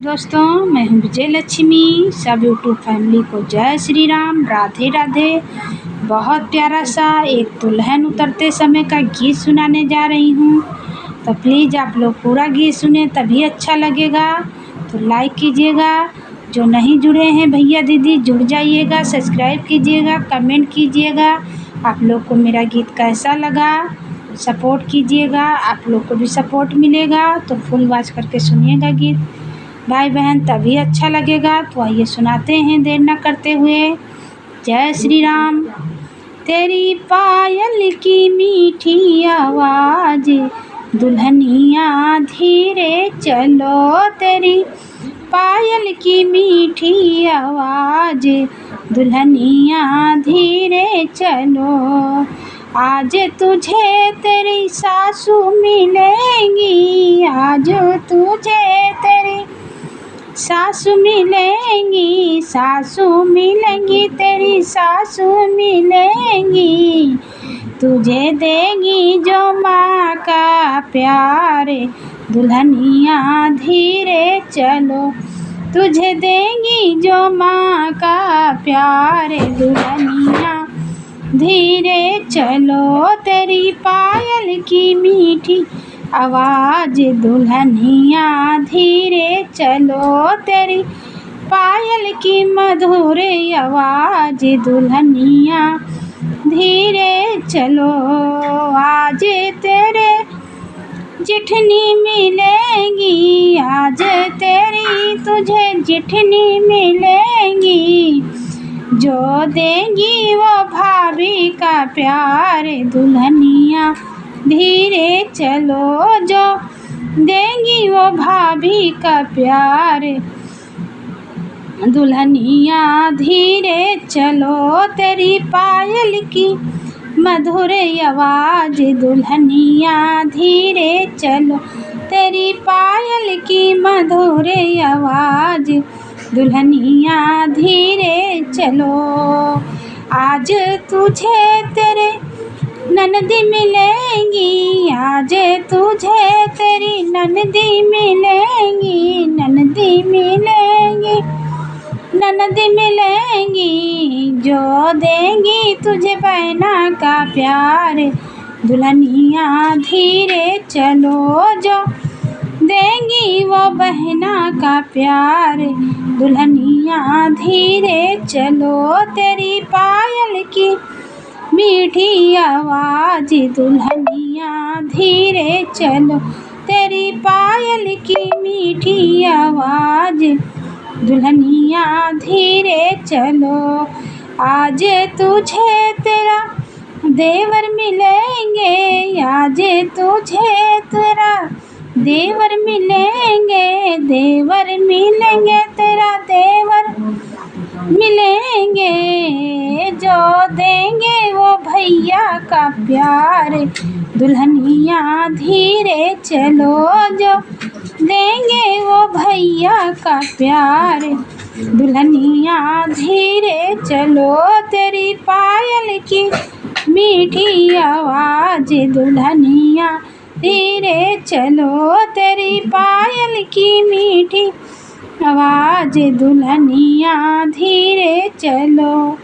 दोस्तों, मैं हूं विजय लक्ष्मी। सब यूट्यूब फैमिली को जय श्री राम, राधे राधे। बहुत प्यारा सा एक दुल्हन उतरते समय का गीत सुनाने जा रही हूं, तो प्लीज़ आप लोग पूरा गीत सुने, तभी अच्छा लगेगा। तो लाइक कीजिएगा, जो नहीं जुड़े हैं भैया दीदी जुड़ जाइएगा, सब्सक्राइब कीजिएगा, कमेंट कीजिएगा। आप लोग को मेरा गीत कैसा लगा सपोर्ट कीजिएगा, आप लोग को भी सपोर्ट मिलेगा। तो फुल आवाज़ करके सुनिएगा गीत भाई बहन, तभी अच्छा लगेगा। तो आइए सुनाते हैं देर न करते हुए। जय श्री राम। तेरी पायल की मीठी आवाज़ दुल्हनिया धीरे चलो, तेरी पायल की मीठी आवाज़ दुल्हनिया धीरे चलो। आज तुझे तेरी सासू मिलेंगी, आज तुझे तेरी सासू मिलेंगी, सासू मिलेंगी, तेरी सासू मिलेंगी। तुझे देगी जो माँ का प्यार दुल्हनिया धीरे चलो, तुझे देगी जो माँ का प्यार दुल्हनिया धीरे चलो। तेरी पायल की मीठी आवाज़ दुल्हनिया धीरे चलो, तेरी पायल की मधुर आवाज़ दुल्हनिया धीरे चलो। आज तेरे जिठनी मिलेंगी, आज तेरी तुझे जिठनी मिलेंगी, जो देंगी वो भाभी का प्यार दुल्हनिया धीरे चलो, जो देंगी वो भाभी का प्यार दुल्हनिया धीरे चलो। तेरी पायल की मधुर आवाज़ दुल्हनिया धीरे चलो, तेरी पायल की मधुर आवाज़ दुल्हनिया धीरे चलो। आज तुझे तेरे ननदी मिलेंगी, आज तुझे तेरी ननदी मिलेंगी, ननदी मिलेंगी, ननदी मिलेंगी, जो देंगी तुझे बहना का प्यार दुल्हनिया धीरे चलो, जो देंगी वो बहना का प्यार दुल्हनिया धीरे चलो। तेरी पायल की मीठी आवाज़ दुल्हनिया धीरे चलो, तेरी पायल की मीठी आवाज़ दुल्हनिया धीरे चलो। आज तुझे तेरा देवर मिलेंगे, आज तुझे तेरा देवर मिलेंगे, देवर मिलेंगे, तेरा देवर मिलेंगे, जो देंगे वो भैया का प्यार दुल्हनिया धीरे चलो, जो देंगे वो भैया का प्यार दुल्हनिया धीरे चलो। तेरी पायल की मीठी आवाज़ दुल्हनिया धीरे चलो, तेरी पायल की मीठी आवाज़ दुल्हनिया धीरे चलो।